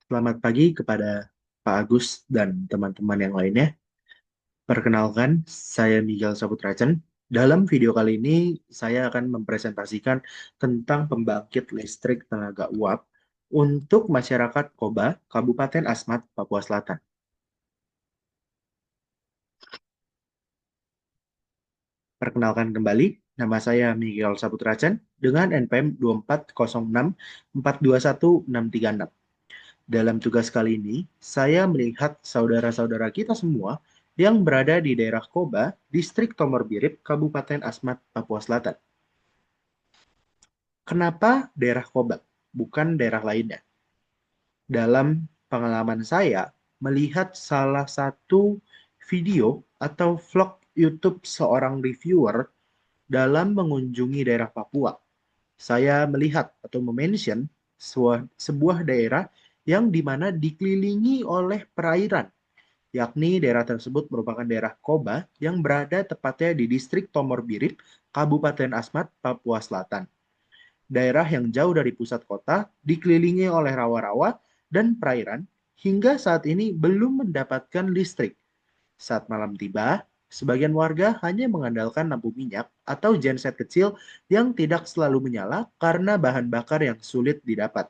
Selamat pagi kepada Pak Agus dan teman-teman yang lainnya. Perkenalkan, saya Miguel Saputracan. Dalam video kali ini, saya akan mempresentasikan tentang pembangkit listrik tenaga uap untuk masyarakat Koba, Kabupaten Asmat, Papua Selatan. Perkenalkan kembali, nama saya Miguel Saputracan dengan NPM 2406421636. Dalam tugas kali ini, saya melihat saudara-saudara kita semua yang berada di daerah Koba, Distrik Tomor Birip, Kabupaten Asmat, Papua Selatan. Kenapa daerah Koba, bukan daerah lainnya? Dalam pengalaman saya, melihat salah satu video atau vlog YouTube seorang reviewer dalam mengunjungi daerah Papua, saya melihat atau memention sebuah daerah yang dimana dikelilingi oleh perairan, yakni daerah tersebut merupakan daerah Koba yang berada tepatnya di distrik Tomor Birip, Kabupaten Asmat, Papua Selatan. Daerah yang jauh dari pusat kota, dikelilingi oleh rawa-rawa dan perairan, hingga saat ini belum mendapatkan listrik. Saat malam tiba, sebagian warga hanya mengandalkan lampu minyak atau genset kecil yang tidak selalu menyala karena bahan bakar yang sulit didapat.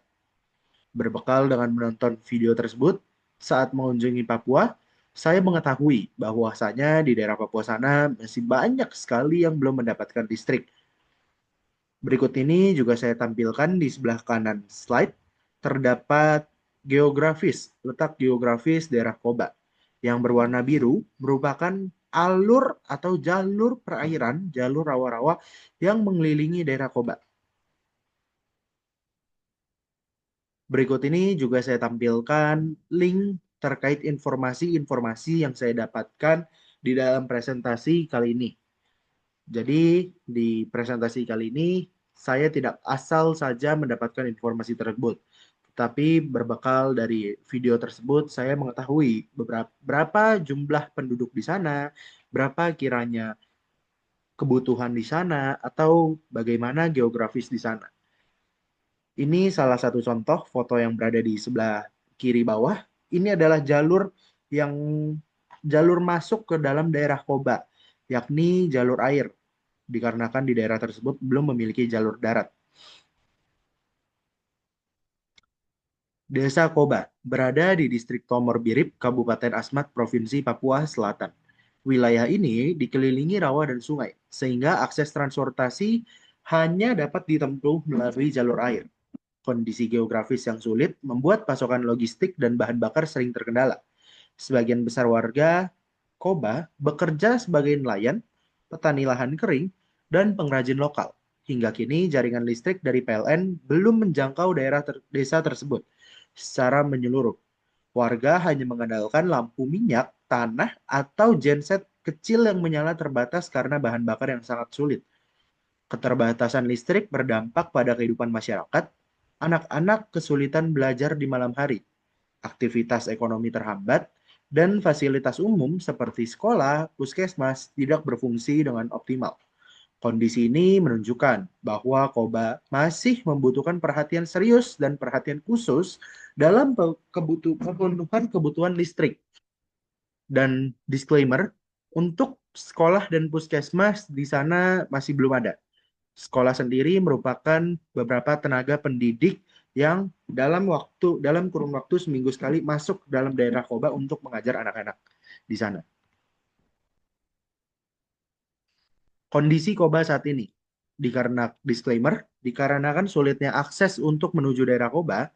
Berbekal dengan menonton video tersebut, saat mengunjungi Papua, saya mengetahui bahwasanya di daerah Papua sana masih banyak sekali yang belum mendapatkan listrik. Berikut ini juga saya tampilkan di sebelah kanan slide, terdapat letak geografis daerah Koba. Yang berwarna biru merupakan alur atau jalur perairan, jalur rawa-rawa yang mengelilingi daerah Koba. Berikut ini juga saya tampilkan link terkait informasi-informasi yang saya dapatkan di dalam presentasi kali ini. Jadi, di presentasi kali ini, saya tidak asal saja mendapatkan informasi tersebut. Tapi berbekal dari video tersebut, saya mengetahui berapa jumlah penduduk di sana, berapa kiranya kebutuhan di sana, atau bagaimana geografis di sana. Ini salah satu contoh foto yang berada di sebelah kiri bawah. Ini adalah yang jalur masuk ke dalam daerah Koba, yakni jalur air, dikarenakan di daerah tersebut belum memiliki jalur darat. Desa Koba berada di distrik Tomor Birip, Kabupaten Asmat, Provinsi Papua Selatan. Wilayah ini dikelilingi rawa dan sungai, sehingga akses transportasi hanya dapat ditempuh melalui jalur air. Kondisi geografis yang sulit membuat pasokan logistik dan bahan bakar sering terkendala. Sebagian besar warga Koba bekerja sebagai nelayan, petani lahan kering, dan pengrajin lokal. Hingga kini jaringan listrik dari PLN belum menjangkau desa tersebut secara menyeluruh. Warga hanya mengandalkan lampu minyak, tanah, atau genset kecil yang menyala terbatas karena bahan bakar yang sangat sulit. Keterbatasan listrik berdampak pada kehidupan masyarakat, anak-anak kesulitan belajar di malam hari, aktivitas ekonomi terhambat, dan fasilitas umum seperti sekolah, puskesmas tidak berfungsi dengan optimal. Kondisi ini menunjukkan bahwa Koba masih membutuhkan perhatian serius dan perhatian khusus dalam pemenuhan kebutuhan listrik. Dan disclaimer, untuk sekolah dan puskesmas di sana masih belum ada. Sekolah sendiri merupakan beberapa tenaga pendidik yang dalam kurun waktu seminggu sekali masuk dalam daerah Koba untuk mengajar anak-anak di sana. Kondisi Koba saat ini, dikarenakan sulitnya akses untuk menuju daerah Koba,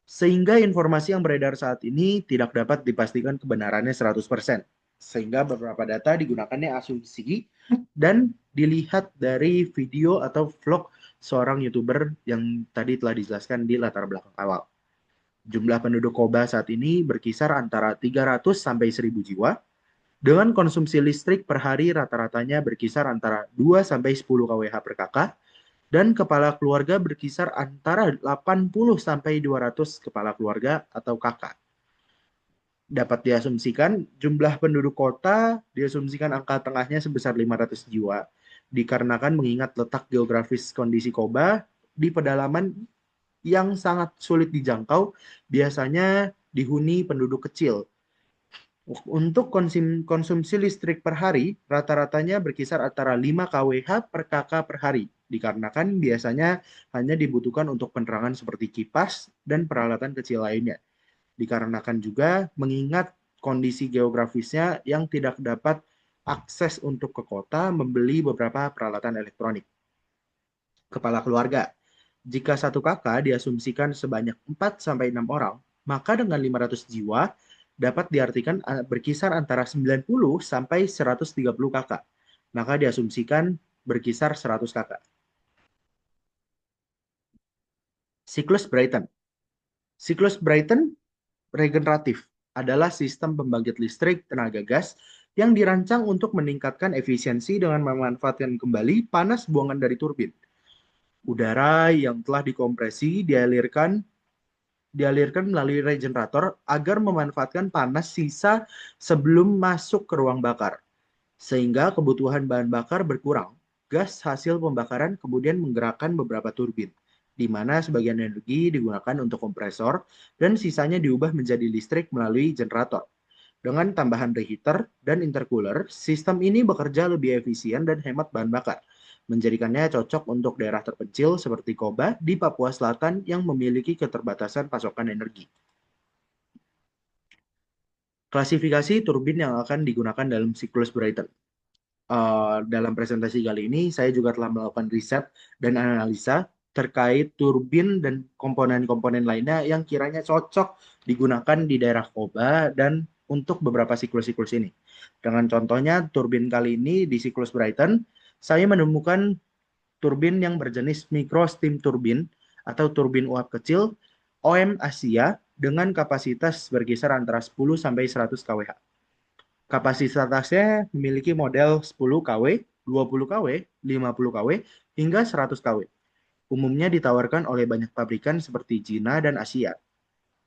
sehingga informasi yang beredar saat ini tidak dapat dipastikan kebenarannya 100%. Sehingga beberapa data digunakannya asumsi dan dilihat dari video atau vlog seorang YouTuber yang tadi telah dijelaskan di latar belakang awal. Jumlah penduduk Koba saat ini berkisar antara 300 sampai 1.000 jiwa, dengan konsumsi listrik per hari rata-ratanya berkisar antara 2 sampai 10 kWh per kakak, dan kepala keluarga berkisar antara 80 sampai 200 kepala keluarga atau kakak. Dapat diasumsikan jumlah penduduk kota diasumsikan angka tengahnya sebesar 500 jiwa, dikarenakan mengingat letak geografis kondisi Koba di pedalaman yang sangat sulit dijangkau, biasanya dihuni penduduk kecil. Untuk konsumsi listrik per hari, rata-ratanya berkisar antara 5 kWh per KK per hari, dikarenakan biasanya hanya dibutuhkan untuk penerangan seperti kipas dan peralatan kecil lainnya. Dikarenakan juga mengingat kondisi geografisnya yang tidak dapat akses untuk ke kota membeli beberapa peralatan elektronik. Kepala keluarga. Jika satu kakak diasumsikan sebanyak 4-6 orang, maka dengan 500 jiwa dapat diartikan berkisar antara 90 sampai 130 kakak. Maka diasumsikan berkisar 100 kakak. Siklus Brighton. Siklus Brighton regeneratif adalah sistem pembangkit listrik tenaga gas yang dirancang untuk meningkatkan efisiensi dengan memanfaatkan kembali panas buangan dari turbin. Udara yang telah dikompresi dialirkan melalui regenerator agar memanfaatkan panas sisa sebelum masuk ke ruang bakar. Sehingga kebutuhan bahan bakar berkurang. Gas hasil pembakaran kemudian menggerakkan beberapa turbin, di mana sebagian energi digunakan untuk kompresor dan sisanya diubah menjadi listrik melalui generator. Dengan tambahan reheater dan intercooler, sistem ini bekerja lebih efisien dan hemat bahan bakar, menjadikannya cocok untuk daerah terpencil seperti Koba di Papua Selatan yang memiliki keterbatasan pasokan energi. Klasifikasi turbin yang akan digunakan dalam siklus Brighton. Dalam presentasi kali ini, saya juga telah melakukan riset dan analisa terkait turbin dan komponen-komponen lainnya yang kiranya cocok digunakan di daerah Koba dan untuk beberapa siklus-siklus ini. Dengan contohnya, turbin kali ini di siklus Brighton, saya menemukan turbin yang berjenis micro steam turbin atau turbin uap kecil OM Asia dengan kapasitas berkisar antara 10 sampai 100 kWh. Kapasitasnya memiliki model 10 kW, 20 kW, 50 kW, hingga 100 kW. Umumnya ditawarkan oleh banyak pabrikan seperti Cina dan Asia.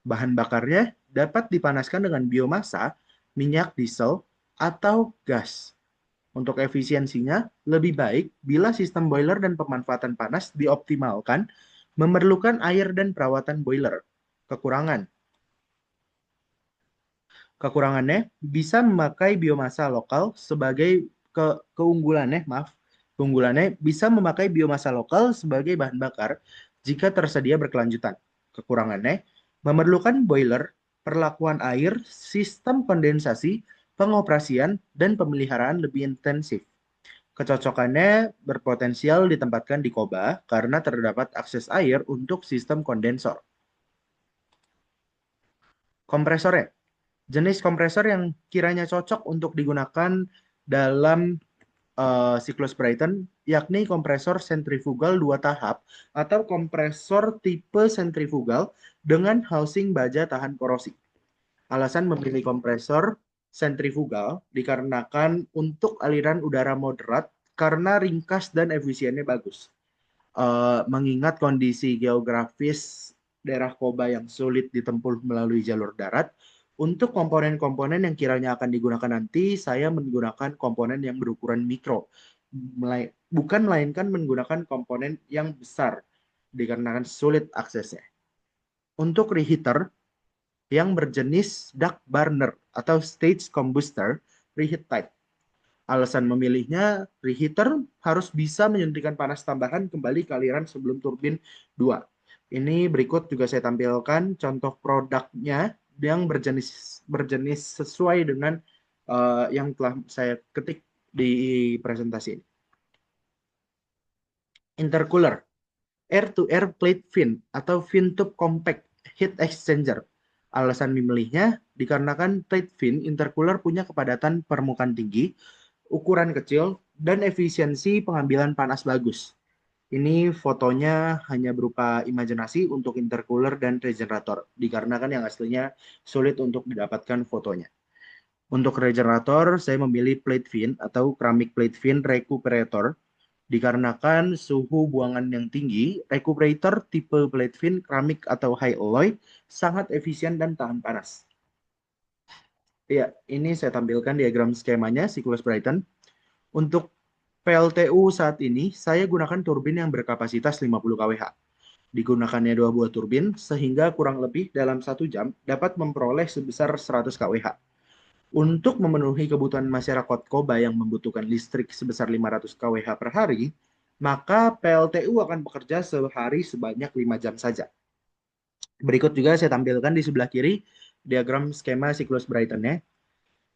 Bahan bakarnya dapat dipanaskan dengan biomasa, minyak diesel, atau gas. Untuk efisiensinya, lebih baik bila sistem boiler dan pemanfaatan panas dioptimalkan, memerlukan air dan perawatan boiler. Kekurangan. Kekurangannya bisa memakai biomasa lokal sebagai keunggulannya bisa memakai biomasa lokal sebagai bahan bakar jika tersedia berkelanjutan. Kekurangannya memerlukan boiler, perlakuan air, sistem kondensasi, pengoperasian, dan pemeliharaan lebih intensif. Kecocokannya berpotensial ditempatkan di Koba karena terdapat akses air untuk sistem kondensor. Kompresornya. Jenis kompresor yang kiranya cocok untuk digunakan dalam siklus Brighton, yakni kompresor sentrifugal 2 tahap atau kompresor tipe sentrifugal dengan housing baja tahan korosi. Alasan memilih kompresor sentrifugal dikarenakan untuk aliran udara moderat karena ringkas dan efisiennya bagus. Mengingat kondisi geografis daerah Koba yang sulit ditempuh melalui jalur darat, untuk komponen-komponen yang kiranya akan digunakan nanti, saya menggunakan komponen yang berukuran mikro, bukan melainkan menggunakan komponen yang besar, dikarenakan sulit aksesnya. Untuk reheater yang berjenis duct burner atau stage combustor reheat type. Alasan memilihnya, reheater harus bisa menyuntikkan panas tambahan kembali ke aliran sebelum turbin 2. Ini berikut juga saya tampilkan contoh produknya yang berjenis sesuai dengan yang telah saya ketik di presentasi ini. Intercooler, air-to-air plate fin atau fin tube compact heat exchanger. Alasan memilihnya dikarenakan plate fin intercooler punya kepadatan permukaan tinggi, ukuran kecil, dan efisiensi pengambilan panas bagus. Ini fotonya hanya berupa imajinasi untuk intercooler dan regenerator, dikarenakan yang aslinya sulit untuk didapatkan fotonya. Untuk regenerator, saya memilih plate fin atau keramik plate fin recuperator, dikarenakan suhu buangan yang tinggi, recuperator tipe plate fin keramik atau high alloy sangat efisien dan tahan panas. Ya, ini saya tampilkan diagram skemanya siklus Brighton. Untuk PLTU saat ini, saya gunakan turbin yang berkapasitas 50 kWh. Digunakannya dua buah turbin, sehingga kurang lebih dalam 1 jam dapat memperoleh sebesar 100 kWh. Untuk memenuhi kebutuhan masyarakat Koba yang membutuhkan listrik sebesar 500 kWh per hari, maka PLTU akan bekerja sehari sebanyak 5 jam saja. Berikut juga saya tampilkan di sebelah kiri diagram skema siklus Brighton-nya.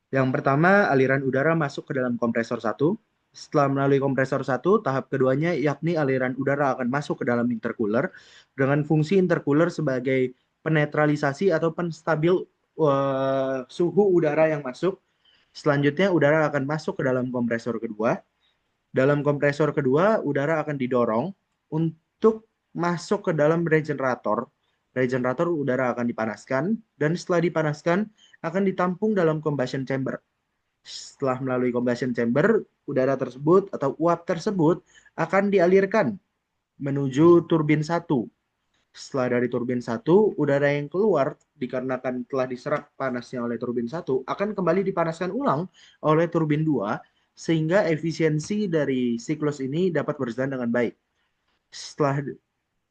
Yang pertama, aliran udara masuk ke dalam kompresor 1. Setelah melalui kompresor 1, tahap keduanya yakni aliran udara akan masuk ke dalam intercooler dengan fungsi intercooler sebagai penetralisasi atau penstabil suhu udara yang masuk. Selanjutnya, udara akan masuk ke dalam kompresor kedua. Dalam kompresor kedua, udara akan didorong untuk masuk ke dalam regenerator. Regenerator udara akan dipanaskan, dan setelah dipanaskan akan ditampung dalam combustion chamber. Setelah melalui combustion chamber, udara tersebut atau uap tersebut akan dialirkan menuju turbin 1. Setelah dari turbin 1, udara yang keluar dikarenakan telah diserap panasnya oleh turbin 1 akan kembali dipanaskan ulang oleh turbin 2 sehingga efisiensi dari siklus ini dapat berjalan dengan baik. Setelah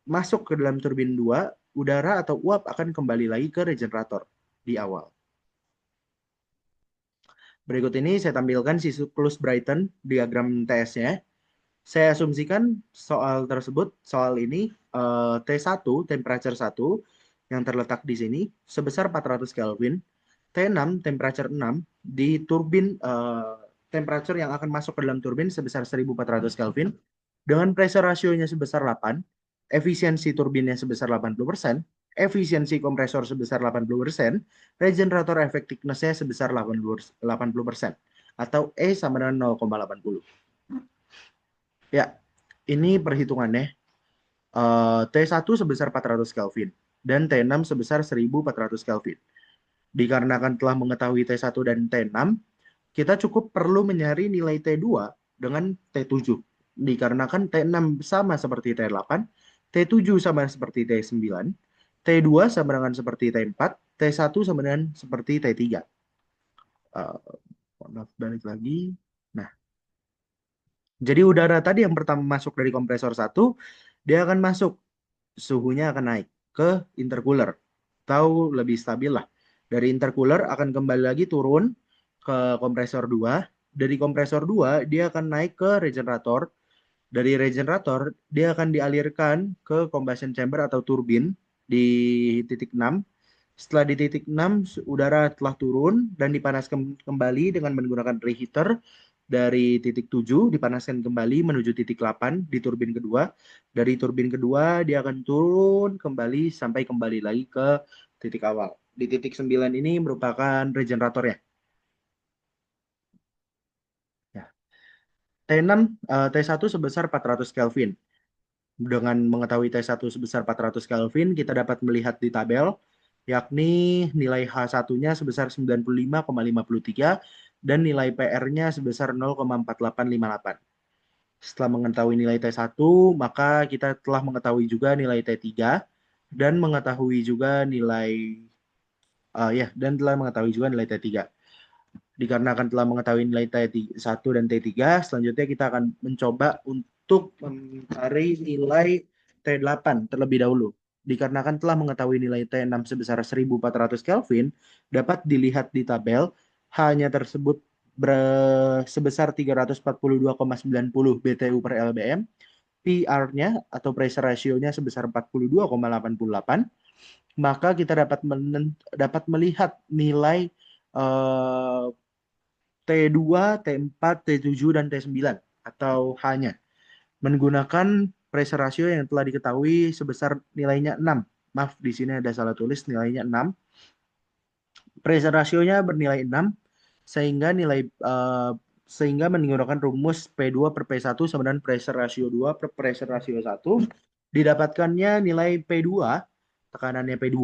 masuk ke dalam turbin 2, udara atau uap akan kembali lagi ke regenerator di awal. Berikut ini saya tampilkan siklus Brighton diagram TS-nya. Saya asumsikan soal ini T1, temperature 1 yang terletak di sini sebesar 400 Kelvin, T6, temperature 6 di turbin temperature yang akan masuk ke dalam turbin sebesar 1400 Kelvin dengan pressure rasionya sebesar 8, efisiensi turbinnya sebesar 80%, efisiensi kompresor sebesar 80%, regenerator effectiveness-nya sebesar 80% atau E sama dengan 0,80. Ya, ini perhitungannya. T1 sebesar 400 Kelvin dan T6 sebesar 1400 Kelvin. Dikarenakan telah mengetahui T1 dan T6, kita cukup perlu mencari nilai T2 dengan T7. Dikarenakan T6 sama seperti T8, T7 sama seperti T9, T2 sama dengan seperti T4, T1 sama dengan seperti T3. Balik lagi. Nah, jadi udara tadi yang pertama masuk dari kompresor 1, dia akan masuk, suhunya akan naik ke intercooler atau lebih stabil lah. Dari intercooler akan kembali lagi turun ke kompresor 2. Dari kompresor 2 dia akan naik ke regenerator. Dari regenerator dia akan dialirkan ke combustion chamber atau turbin di titik 6. Setelah di titik 6 udara telah turun dan dipanaskan kembali dengan menggunakan reheater dari titik 7 dipanaskan kembali menuju titik 8 di turbin kedua. Dari turbin kedua dia akan turun kembali sampai kembali lagi ke titik awal. Di titik 9 ini merupakan regeneratornya. Ya. T1 sebesar 400 Kelvin. Dengan mengetahui T1 sebesar 400 Kelvin, kita dapat melihat di tabel, yakni nilai H1-nya sebesar 95,53 dan nilai PR-nya sebesar 0,4858. Setelah mengetahui nilai T1, maka kita telah mengetahui juga nilai T3 dan mengetahui juga nilai dan telah mengetahui juga nilai T3. Dikarenakan telah mengetahui nilai T1 dan T3, selanjutnya kita akan mencoba untuk mencari nilai T8 terlebih dahulu. Dikarenakan telah mengetahui nilai T6 sebesar 1400 Kelvin, dapat dilihat di tabel, hanya tersebut sebesar 342,90 BTU per LBM, PR-nya atau pressure ratio-nya sebesar 42,88, maka kita dapat melihat nilai T2, T4, T7, dan T9 atau hanya menggunakan pressure ratio yang telah diketahui sebesar nilainya 6. Maaf, di sini ada salah tulis nilainya 6. Pressure ratio-nya bernilai 6 sehingga menggunakan rumus P2 per P1 sama dengan pressure ratio 2 per pressure ratio 1 didapatkannya nilai P2, tekanannya P2.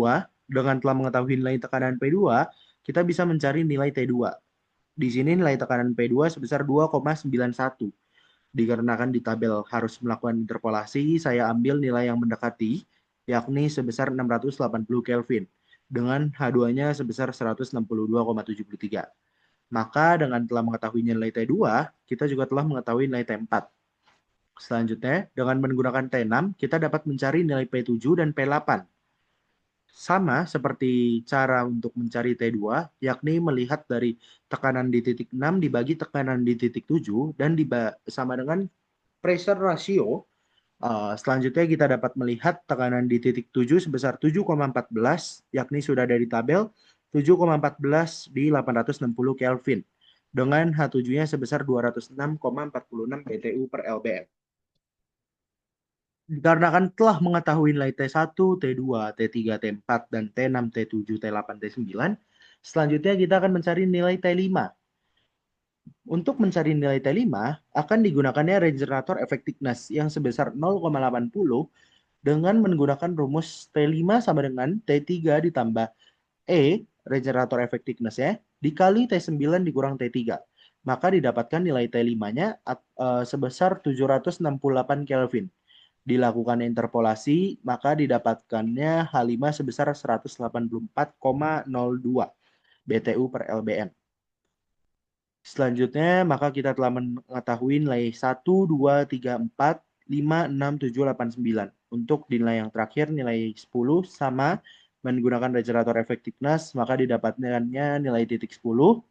Dengan telah mengetahui nilai tekanan P2, kita bisa mencari nilai T2. Di sini nilai tekanan P2 sebesar 2,91. Dikarenakan di tabel harus melakukan interpolasi, saya ambil nilai yang mendekati, yakni sebesar 680 Kelvin, dengan H2-nya sebesar 162,73. Maka dengan telah mengetahui nilai T2, kita juga telah mengetahui nilai T4. Selanjutnya, dengan menggunakan T6, kita dapat mencari nilai P7 dan P8. Sama seperti cara untuk mencari T2, yakni melihat dari tekanan di titik 6 dibagi tekanan di titik 7 dan sama dengan pressure ratio. Selanjutnya kita dapat melihat tekanan di titik 7 sebesar 7,14, yakni sudah ada di tabel 7,14 di 860 Kelvin dengan H7-nya sebesar 206,46 BTU per LBM. Dikarenakan telah mengetahui nilai T1, T2, T3, T4, dan T6, T7, T8, T9, selanjutnya kita akan mencari nilai T5. Untuk mencari nilai T5, akan digunakannya regenerator effectiveness yang sebesar 0,80 dengan menggunakan rumus T5 sama dengan T3 ditambah E, regenerator effectiveness ya, dikali T9 dikurang T3. Maka didapatkan nilai T5-nya sebesar 768 Kelvin. Dilakukan interpolasi, maka didapatkannya H5 sebesar 184,02 BTU per LBM. Selanjutnya, maka kita telah mengetahui nilai 1, 2, 3, 4, 5, 6, 7, 8, 9. Untuk nilai yang terakhir, nilai 10 sama menggunakan regenerator effectiveness, maka didapatkannya nilai titik 10.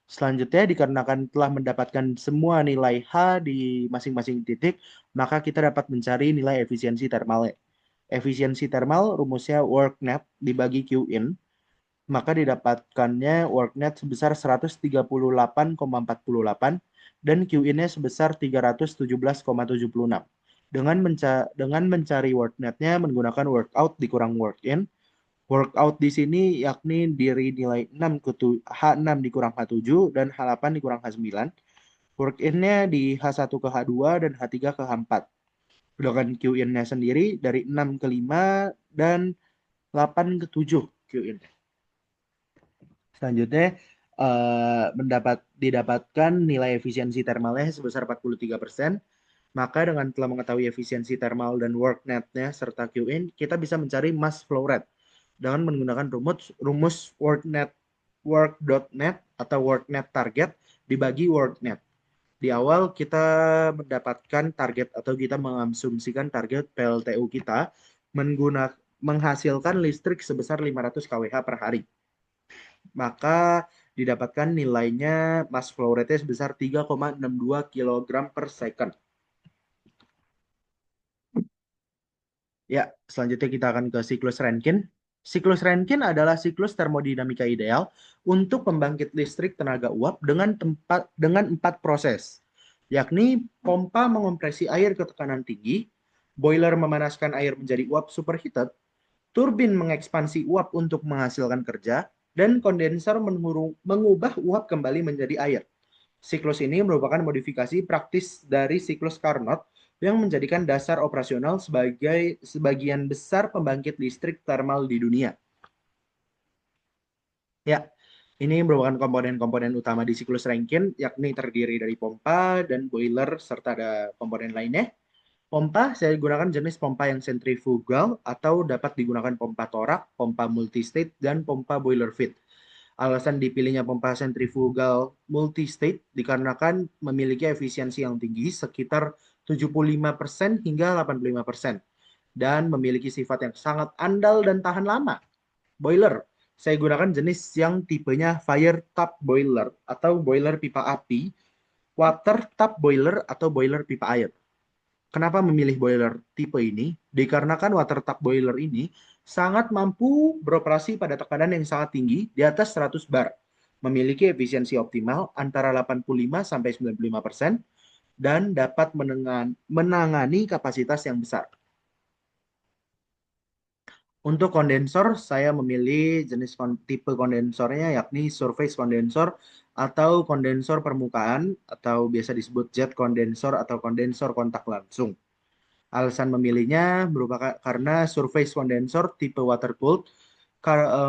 Selanjutnya, dikarenakan telah mendapatkan semua nilai H di masing-masing titik, maka kita dapat mencari nilai efisiensi thermalnya. Efisiensi thermal rumusnya work net dibagi Q in, maka didapatkannya work net sebesar 138,48 dan Q in-nya sebesar 317,76. Dengan mencari work net-nya menggunakan workout dikurang work in. Workout di sini yakni dari nilai 6 ke H6 dikurang H7 dan H8 dikurang H9. Work in-nya di H1 ke H2 dan H3 ke H4. Sedangkan Q in-nya sendiri dari 6 ke 5 dan 8 ke 7 Q in-nya. Selanjutnya didapatkan nilai efisiensi thermalnya sebesar 43%. Maka dengan telah mengetahui efisiensi thermal dan work net-nya serta Q-in, kita bisa mencari mass flow rate dengan menggunakan rumus work.net atau work net target dibagi work net. Di awal kita mendapatkan target atau kita mengasumsikan target PLTU kita menghasilkan listrik sebesar 500 kWh per hari. Maka didapatkan nilainya mass flow rate-nya sebesar 3,62 kg per second. Ya, selanjutnya kita akan ke siklus Rankine. Siklus Rankine adalah siklus termodinamika ideal untuk pembangkit listrik tenaga uap dengan 4 proses, yakni pompa mengompresi air ke tekanan tinggi, boiler memanaskan air menjadi uap superheated, turbin mengekspansi uap untuk menghasilkan kerja, dan kondenser mengubah uap kembali menjadi air. Siklus ini merupakan modifikasi praktis dari siklus Carnot yang menjadikan dasar operasional sebagai sebagian besar pembangkit listrik thermal di dunia. Ya, ini merupakan komponen-komponen utama di siklus Rankine, yakni terdiri dari pompa dan boiler serta ada komponen lainnya. Pompa saya gunakan jenis pompa yang sentrifugal atau dapat digunakan pompa torak, pompa multistate, dan pompa boiler feed. Alasan dipilihnya pompa sentrifugal multistate dikarenakan memiliki efisiensi yang tinggi sekitar 75% hingga 85% dan memiliki sifat yang sangat andal dan tahan lama. Boiler, saya gunakan jenis yang tipenya fire tap boiler atau boiler pipa api, water tap boiler atau boiler pipa air. Kenapa memilih boiler tipe ini? Dikarenakan water tap boiler ini sangat mampu beroperasi pada tekanan yang sangat tinggi di atas 100 bar. Memiliki efisiensi optimal antara 85-95% dan dapat menangani kapasitas yang besar. Untuk kondensor, saya memilih jenis tipe kondensornya yakni surface kondensor atau kondensor permukaan atau biasa disebut jet kondensor atau kondensor kontak langsung. Alasan memilihnya merupakan karena surface kondensor tipe water cooled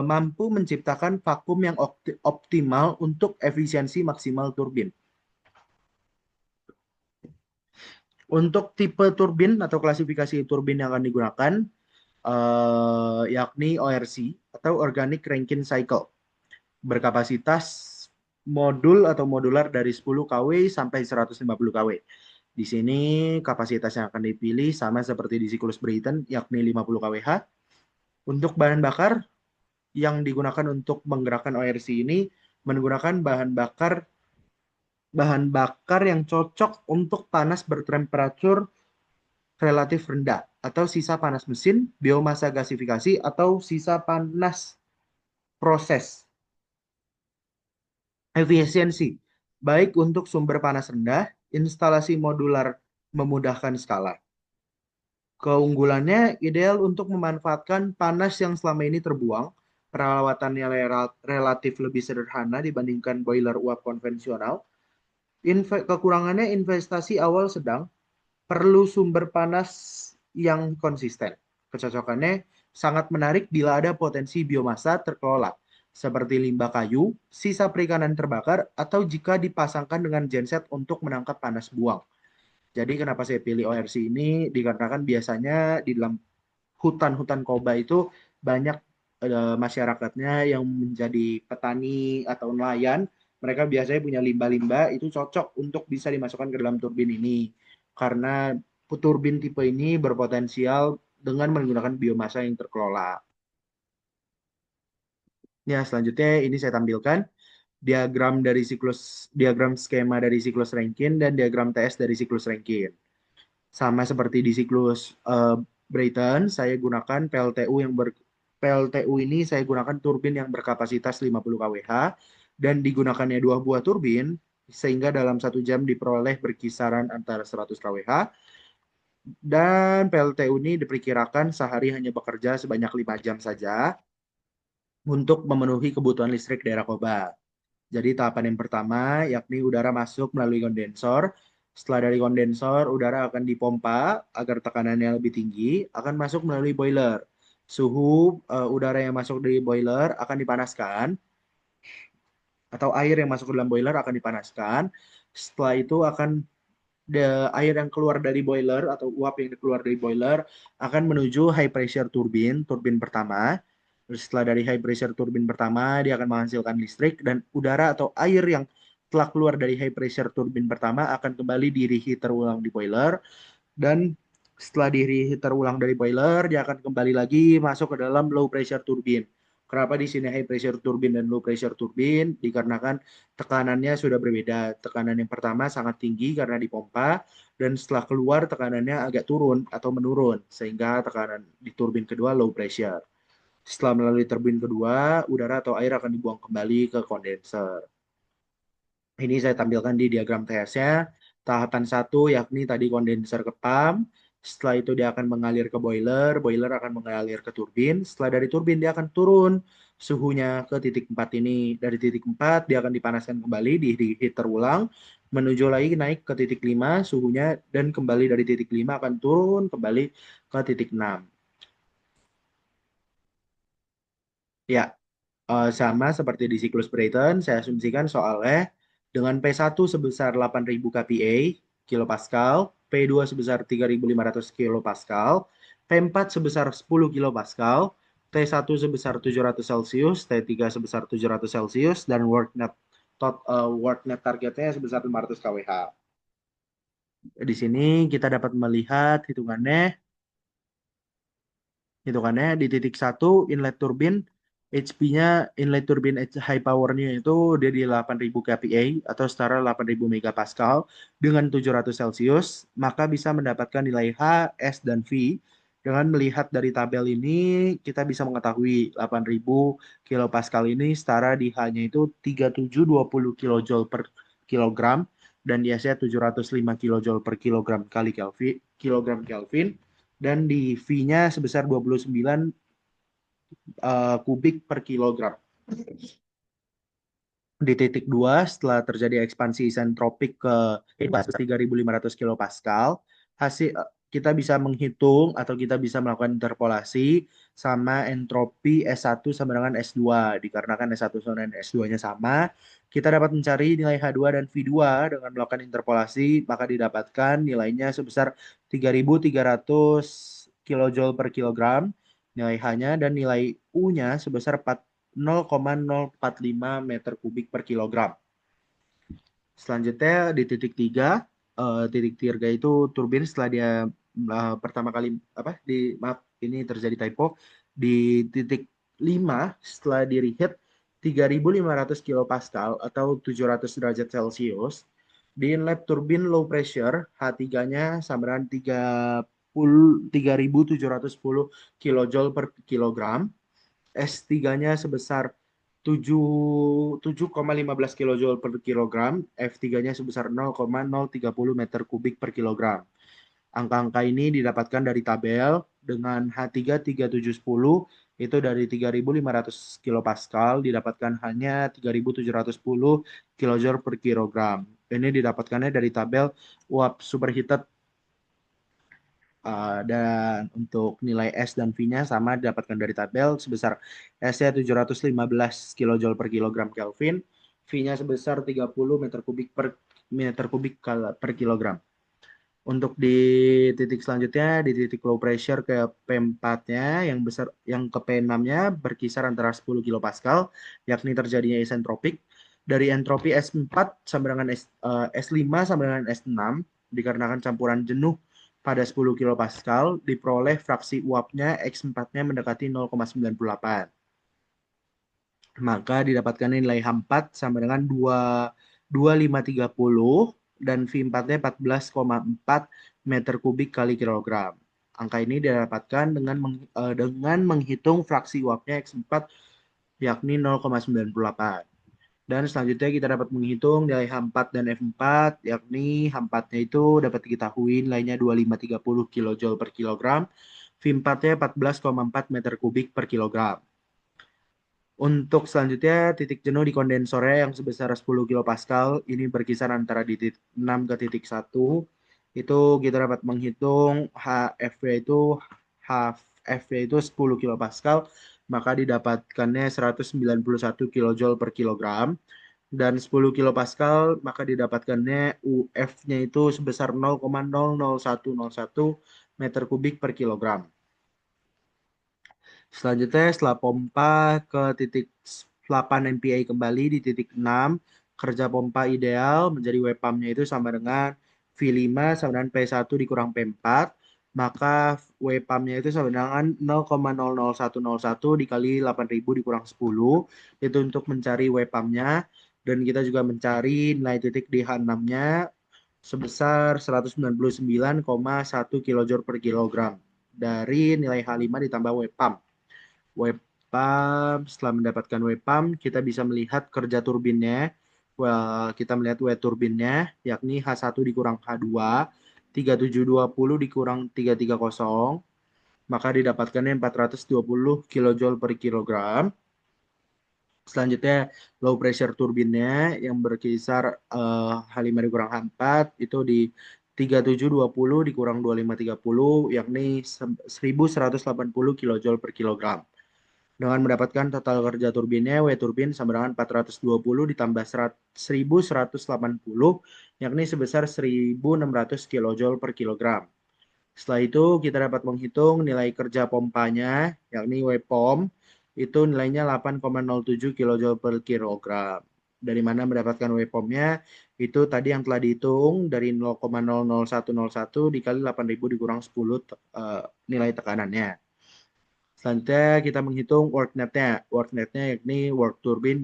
mampu menciptakan vakum yang optimal untuk efisiensi maksimal turbin. Untuk tipe turbin atau klasifikasi turbin yang akan digunakan yakni ORC atau Organic Rankine Cycle berkapasitas modul atau modular dari 10 kW sampai 150 kW. Di sini kapasitas yang akan dipilih sama seperti di siklus Brayton, yakni 50 kWh. Untuk bahan bakar yang digunakan untuk menggerakkan ORC ini menggunakan bahan bakar yang cocok untuk panas bertemperatur relatif rendah atau sisa panas mesin, biomasa gasifikasi atau sisa panas proses. Efisiensi, baik untuk sumber panas rendah, instalasi modular memudahkan skala. Keunggulannya ideal untuk memanfaatkan panas yang selama ini terbuang, perawatannya relatif lebih sederhana dibandingkan boiler uap konvensional. Kekurangannya investasi awal sedang, perlu sumber panas yang konsisten. Kecocokannya sangat menarik bila ada potensi biomasa terkelola, seperti limbah kayu, sisa perikanan terbakar, atau jika dipasangkan dengan genset untuk menangkap panas buang. Jadi kenapa saya pilih ORC ini? Dikarenakan biasanya di dalam hutan-hutan koba itu banyak masyarakatnya yang menjadi petani atau nelayan. Mereka biasanya punya limbah-limbah, itu cocok untuk bisa dimasukkan ke dalam turbin ini. Karena turbin tipe ini berpotensial dengan menggunakan biomasa yang terkelola. Ya, selanjutnya ini saya tampilkan diagram skema dari siklus Rankine dan diagram TS dari siklus Rankine. Sama seperti di siklus Brayton, saya gunakan PLTU ini saya gunakan turbin yang berkapasitas 50 kWh dan digunakannya dua buah turbin sehingga dalam 1 jam diperoleh berkisaran antara 100 kWh dan PLTU ini diperkirakan sehari hanya bekerja sebanyak 5 jam saja untuk memenuhi kebutuhan listrik daerah Koba. Jadi tahapan yang pertama yakni udara masuk melalui kondensor. Setelah dari kondensor, udara akan dipompa agar tekanannya lebih tinggi, akan masuk melalui boiler. Suhu udara yang masuk dari boiler akan dipanaskan, atau air yang masuk ke dalam boiler akan dipanaskan. Setelah itu air yang keluar dari boiler atau uap yang keluar dari boiler akan menuju high pressure turbin pertama. Terus setelah dari high pressure turbin pertama, dia akan menghasilkan listrik dan udara atau air yang telah keluar dari high pressure turbin pertama akan kembali di reheat terulang di boiler dan setelah di reheat terulang dari boiler, dia akan kembali lagi masuk ke dalam low pressure turbin. Kenapa di sini high pressure turbin dan low pressure turbin? Dikarenakan tekanannya sudah berbeda. Tekanan yang pertama sangat tinggi karena dipompa dan setelah keluar tekanannya agak turun atau menurun sehingga tekanan di turbin kedua low pressure. Setelah melalui turbin kedua, udara atau air akan dibuang kembali ke kondenser. Ini saya tampilkan di diagram TS-nya. Tahapan satu yakni tadi kondenser ke pump. Setelah itu dia akan mengalir ke boiler. Boiler akan mengalir ke turbin. Setelah dari turbin dia akan turun suhunya ke titik 4 ini. Dari titik 4 dia akan dipanaskan kembali, di heat terulang. Menuju lagi naik ke titik 5 suhunya dan kembali dari titik 5 akan turun kembali ke titik 6. Ya, sama seperti di siklus Brayton, saya asumsikan soalnya dengan P1 sebesar 8.000 kPa, kilopascal, P2 sebesar 3.500 kilopascal, P4 sebesar 10 kilopascal, T1 sebesar 700 Celcius, T3 sebesar 700 Celcius, dan work net targetnya sebesar 500 kWh. Di sini kita dapat melihat hitungannya di titik satu inlet turbin HP-nya inlet turbin high power-nya itu dia di 8.000 kPa atau setara 8.000 megapascal dengan 700 Celcius, maka bisa mendapatkan nilai H, S, dan V. Dengan melihat dari tabel ini, kita bisa mengetahui 8.000 kilopascal ini setara di H-nya itu 3720 kilojoule per kilogram dan di S-nya 705 kilojoule per kilogram Kelvin dan di V-nya sebesar 29 kubik per kilogram. Di titik 2 setelah terjadi ekspansi isentropik ke 3.500 kilopascal, kita bisa menghitung atau kita bisa melakukan interpolasi sama entropi S1 sama dengan S2. Dikarenakan S1 sama dengan S2-nya sama, kita dapat mencari nilai H2 dan V2 dengan melakukan interpolasi, maka didapatkan nilainya sebesar 3.300 kilojoule per kilogram nilai H-nya dan nilai U-nya sebesar 0,045 meter kubik per kilogram. Selanjutnya di titik 3, titik tiga itu turbin setelah dia pertama kali apa di maaf ini terjadi typo di titik 5 setelah di reheat 3.500 kilopascal atau 700 derajat Celcius di inlet turbin low pressure H3-nya sama dengan 3.710 kilojoule per kilogram. S3-nya sebesar 7,15 kilojoule per kilogram, F3-nya sebesar 0,030 meter kubik per kilogram. Angka-angka ini didapatkan dari tabel dengan H3 3710 itu dari 3.500 kilopascal didapatkan hanya 3.710 kilojoule per kilogram. Ini didapatkannya dari tabel uap superheated. Dan untuk nilai S dan V-nya sama didapatkan dari tabel sebesar S-nya 715 kilojoule per kilogram Kelvin, V-nya sebesar 30 meter kubik per kilogram. Untuk di titik selanjutnya, di titik low pressure ke P4-nya yang ke P6-nya berkisar antara 10 kilopascal, yakni terjadinya isentropik. Dari entropi S4 sama dengan S5 sama dengan S6 dikarenakan campuran jenuh pada 10 kilopascal diperoleh fraksi uapnya X4-nya mendekati 0,98. Maka didapatkan nilai H4 sama dengan 2,2530 dan V4-nya 14,4 meter kubik kali kilogram. Angka ini didapatkan dengan menghitung fraksi uapnya X4 yakni 0,98. Dan selanjutnya kita dapat menghitung nilai H4 dan F4, yakni H4-nya itu dapat diketahui nilainya 2,530 kilojoule per kilogram, V4-nya 14,4 meter kubik per kilogram. Untuk selanjutnya, titik jenuh di kondensornya yang sebesar 10 kilopascal, ini berkisar antara di titik 6 ke titik 1. Itu kita dapat menghitung HF itu 10 kilopascal, maka didapatkannya 191 kilojoule per kilogram. Dan 10 kilopascal, maka didapatkannya UF-nya itu sebesar 0,00101 meter kubik per kilogram. Selanjutnya setelah pompa ke titik 8 MPa kembali di titik 6, kerja pompa ideal menjadi W pump-nya itu sama dengan V5 sama dengan P1 dikurang P4, maka W pump-nya itu sama dengan 0,00101 dikali 8.000 dikurang 10, itu untuk mencari W pump-nya, dan kita juga mencari nilai titik di H6-nya sebesar 199,1 kilojoule per kilogram dari nilai H5 ditambah W pump. Web pump, setelah mendapatkan web pump, kita bisa melihat kerja turbinnya. Well, kita melihat W turbinnya, yakni H1 dikurang H2, 3720 dikurang 330, maka didapatkannya 420 kilojoule per kilogram. Selanjutnya, low pressure turbinnya yang berkisar H5 dikurang H4, itu di 3720 dikurang 2530, yakni 1180 kilojoule per kilogram. Dengan mendapatkan total kerja turbinnya, W turbin sama dengan 420 ditambah 1180, yakni sebesar 1600 kilojoule per kilogram. Setelah itu kita dapat menghitung nilai kerja pompanya, yakni W pom, itu nilainya 8,07 kilojoule per kilogram. Dari mana mendapatkan W pomnya? Itu tadi yang telah dihitung dari 0,00101 dikali 8.000 dikurang 10 nilai tekanannya. Selanjutnya kita menghitung work net-nya. Work net-nya yakni work turbine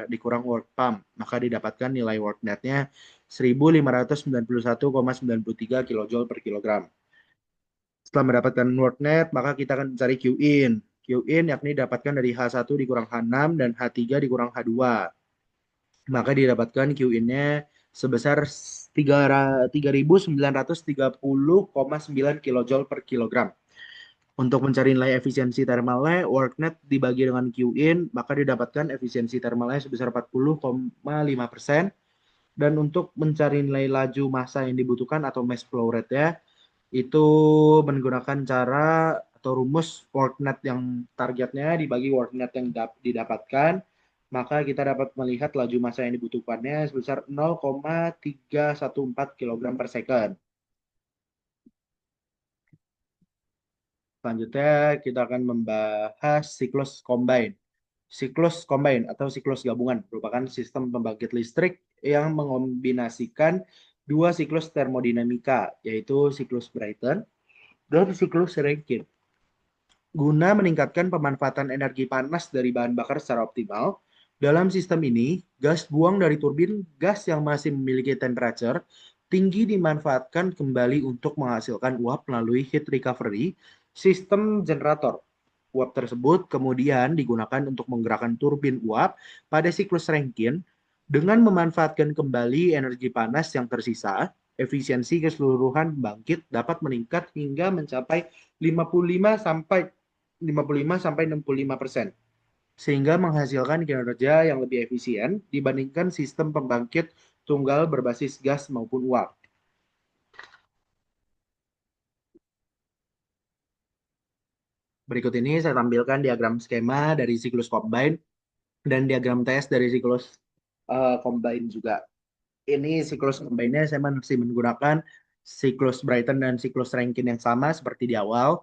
dikurang work pump. Maka didapatkan nilai work net-nya 1.591,93 kJ per kilogram. Setelah mendapatkan work net, maka kita akan mencari Q-in. Q-in yakni didapatkan dari H1 dikurang H6 dan H3 dikurang H2. Maka didapatkan Q-in-nya sebesar 3.930,9 kJ per kilogram. Untuk mencari nilai efisiensi thermalnya, work net dibagi dengan Q-in, maka didapatkan efisiensi thermalnya sebesar 40,5%. Dan untuk mencari nilai laju massa yang dibutuhkan atau mass flow rate-nya, itu menggunakan cara atau rumus work net yang targetnya dibagi work net yang didapatkan, maka kita dapat melihat laju massa yang dibutuhkannya sebesar 0,314 kg per second. Selanjutnya kita akan membahas siklus combine. Siklus combine atau siklus gabungan merupakan sistem pembangkit listrik yang mengombinasikan dua siklus termodinamika, yaitu siklus Brayton dan siklus Rankine. Guna meningkatkan pemanfaatan energi panas dari bahan bakar secara optimal, dalam sistem ini, gas buang dari turbin gas yang masih memiliki temperature tinggi dimanfaatkan kembali untuk menghasilkan uap melalui heat recovery sistem generator. Uap tersebut kemudian digunakan untuk menggerakkan turbin uap pada siklus Rankine dengan memanfaatkan kembali energi panas yang tersisa. Efisiensi keseluruhan pembangkit dapat meningkat hingga mencapai 55 sampai 65-65% sehingga menghasilkan kinerja yang lebih efisien dibandingkan sistem pembangkit tunggal berbasis gas maupun uap. Berikut ini saya tampilkan diagram skema dari siklus combine dan diagram tes dari siklus combine juga. Ini siklus combine-nya saya masih menggunakan siklus Brayton dan siklus Rankine yang sama seperti di awal,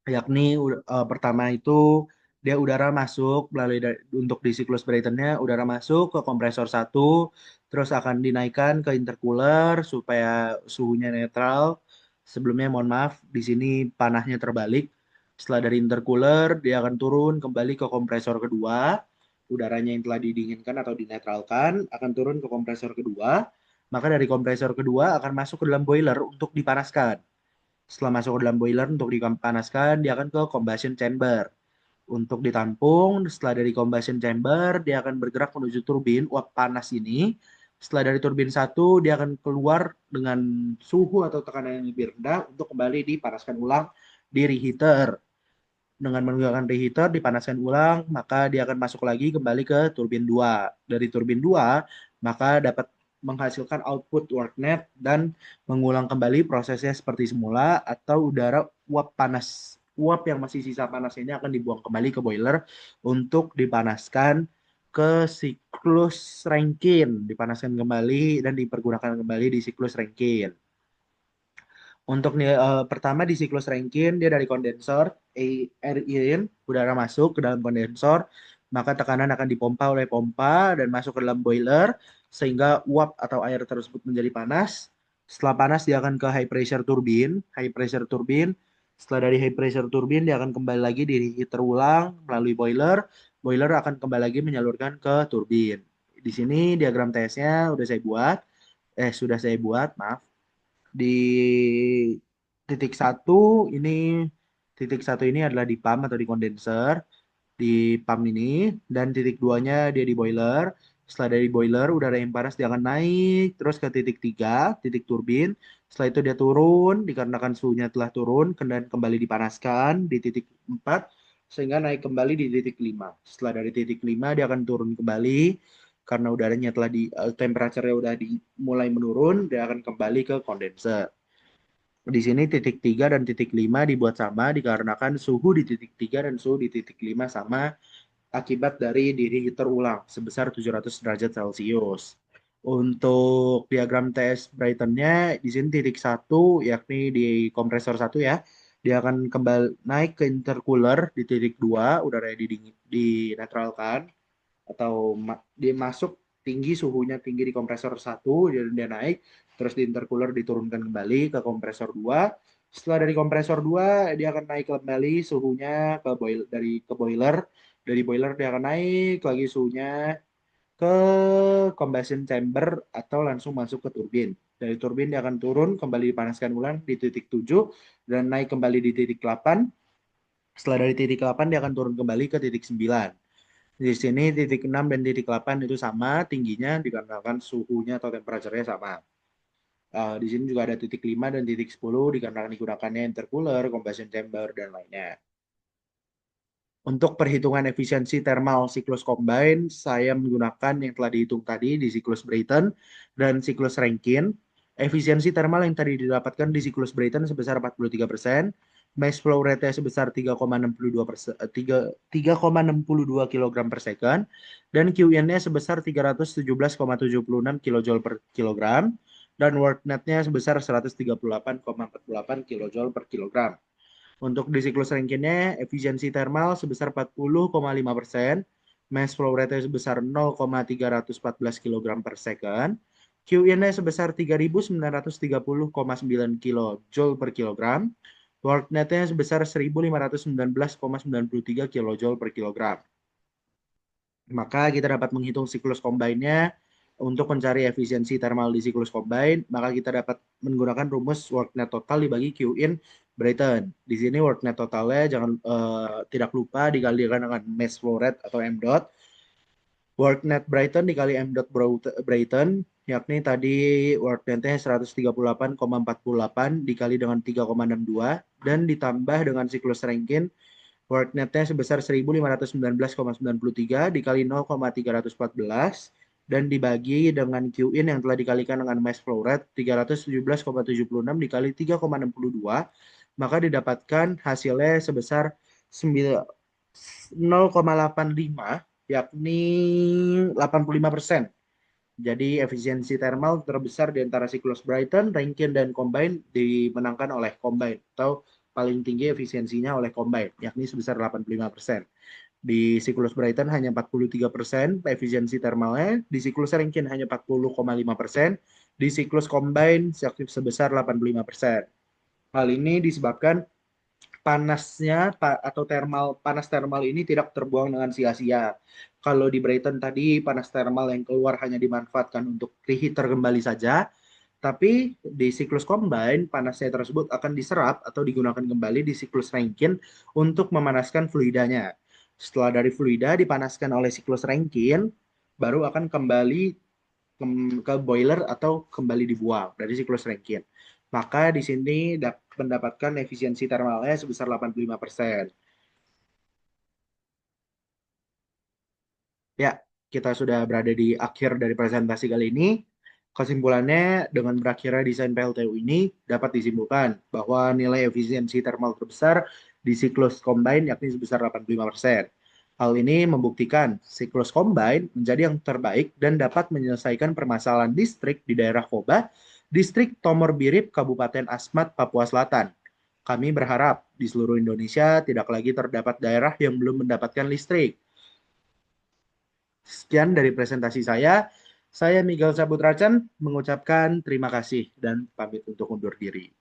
yakni pertama itu dia udara masuk melalui untuk di siklus Brayton-nya udara masuk ke kompresor satu, terus akan dinaikkan ke intercooler supaya suhunya netral. Sebelumnya mohon maaf, di sini panahnya terbalik. Setelah dari intercooler, dia akan turun kembali ke kompresor kedua. Udaranya yang telah didinginkan atau dinetralkan akan turun ke kompresor kedua. Maka dari kompresor kedua akan masuk ke dalam boiler untuk dipanaskan. Setelah masuk ke dalam boiler untuk dipanaskan, dia akan ke combustion chamber. Untuk ditampung, setelah dari combustion chamber, dia akan bergerak menuju turbin uap panas ini. Setelah dari turbin satu, dia akan keluar dengan suhu atau tekanan yang lebih rendah untuk kembali dipanaskan ulang di reheater. Dengan menggunakan reheater dipanaskan ulang, maka dia akan masuk lagi kembali ke turbin 2. Dari turbin 2, maka dapat menghasilkan output work net dan mengulang kembali prosesnya seperti semula atau udara uap panas. Uap yang masih sisa panas ini akan dibuang kembali ke boiler untuk dipanaskan ke siklus Rankine, dipanaskan kembali dan dipergunakan kembali di siklus Rankine. Untuk pertama di siklus Rankine dia dari kondensor, air in, udara masuk ke dalam kondensor, maka tekanan akan dipompa oleh pompa dan masuk ke dalam boiler sehingga uap atau air tersebut menjadi panas. Setelah panas dia akan ke high pressure turbine, high pressure turbine. Setelah dari high pressure turbine dia akan kembali lagi di heater ulang melalui boiler. Boiler akan kembali lagi menyalurkan ke turbin. Di sini diagram TS-nya sudah saya buat, maaf. Di titik satu ini titik satu ini adalah di pump atau di kondenser di pump ini, dan titik duanya dia di boiler. Setelah dari boiler udara yang panas dia akan naik terus ke titik tiga, titik turbin. Setelah itu dia turun dikarenakan suhunya telah turun dan kembali dipanaskan di titik 4 sehingga naik kembali di titik 5. Setelah dari titik 5 dia akan turun kembali karena udaranya telah temperaturenya udah mulai menurun, dia akan kembali ke kondenser. Di sini titik 3 dan titik 5 dibuat sama dikarenakan suhu di titik 3 dan suhu di titik 5 sama akibat dari diri heater ulang sebesar 700 derajat Celcius. Untuk diagram TS Brighton-nya di sini titik 1 yakni di kompresor 1 ya. Dia akan kembali naik ke intercooler di titik 2 udara dinetralkan atau dia masuk tinggi, suhunya tinggi di kompresor satu dan dia naik, terus di intercooler diturunkan kembali ke kompresor 2. Setelah dari kompresor 2 dia akan naik kembali suhunya ke boiler. Dari boiler dia akan naik lagi suhunya ke combustion chamber atau langsung masuk ke turbin. Dari turbin dia akan turun kembali dipanaskan ulang di titik 7 dan naik kembali di titik 8. Setelah dari titik 8 dia akan turun kembali ke titik 9. Di sini titik 6 dan titik 8 itu sama tingginya dikarenakan suhunya atau temperaturnya sama. Di sini juga ada titik 5 dan titik 10 dikarenakan digunakannya intercooler, combustion chamber, dan lainnya. Untuk perhitungan efisiensi thermal siklus combine, saya menggunakan yang telah dihitung tadi di siklus Brayton dan siklus Rankine. Efisiensi thermal yang tadi didapatkan di siklus Brayton sebesar 43%, mass flow rate sebesar 3,62 kg per second, dan QN-nya sebesar 317,76 kJ per kilogram, dan work net-nya sebesar 138,48 kJ per kilogram. Untuk di siklus Rankine-nya, efisiensi thermal sebesar 40,5%, mass flow rate sebesar 0,314 kg per second, QN-nya sebesar 3.930,9 kilojoule per kilogram. Work net-nya sebesar 1.519,93 kilojoule per kilogram. Maka kita dapat menghitung siklus combine-nya untuk mencari efisiensi thermal di siklus combine, maka kita dapat menggunakan rumus work net total dibagi Q in Brayton. Di sini work net totalnya jangan tidak lupa dikalikan dengan mass flow rate atau M dot. Work net Brayton dikali M dot Brayton, yakni tadi work netnya 138,48 dikali dengan 3,62 dan ditambah dengan siklus Rankine. Work netnya sebesar 1.519,93 dikali 0,314 dan dibagi dengan Q in yang telah dikalikan dengan mass flow rate 317,76 dikali 3,62, maka didapatkan hasilnya sebesar 0,85, yakni 85%. Jadi efisiensi thermal terbesar di antara siklus Brayton, Rankine, dan Combine dimenangkan oleh Combine atau paling tinggi efisiensinya oleh Combine, yakni sebesar 85%. Di siklus Brayton hanya 43% efisiensi thermalnya, di siklus Rankine hanya 40,5%, di siklus Combine sebesar 85%. Hal ini disebabkan panasnya atau panas thermal ini tidak terbuang dengan sia-sia. Kalau di Brighton tadi panas thermal yang keluar hanya dimanfaatkan untuk reheater kembali saja, tapi di siklus combine panasnya tersebut akan diserap atau digunakan kembali di siklus Rankine untuk memanaskan fluidanya. Setelah dari fluida dipanaskan oleh siklus Rankine, baru akan kembali ke boiler atau kembali dibuang dari siklus Rankine. Maka di sini mendapatkan efisiensi thermalnya sebesar 85%. Ya, kita sudah berada di akhir dari presentasi kali ini. Kesimpulannya, dengan berakhirnya desain PLTU ini dapat disimpulkan bahwa nilai efisiensi thermal terbesar di siklus combine yakni sebesar 85%. Hal ini membuktikan siklus combine menjadi yang terbaik dan dapat menyelesaikan permasalahan listrik di daerah Koba, Distrik Tomor Birip, Kabupaten Asmat, Papua Selatan. Kami berharap di seluruh Indonesia tidak lagi terdapat daerah yang belum mendapatkan listrik. Sekian dari presentasi saya. Saya Miguel Sabutracan mengucapkan terima kasih dan pamit untuk undur diri.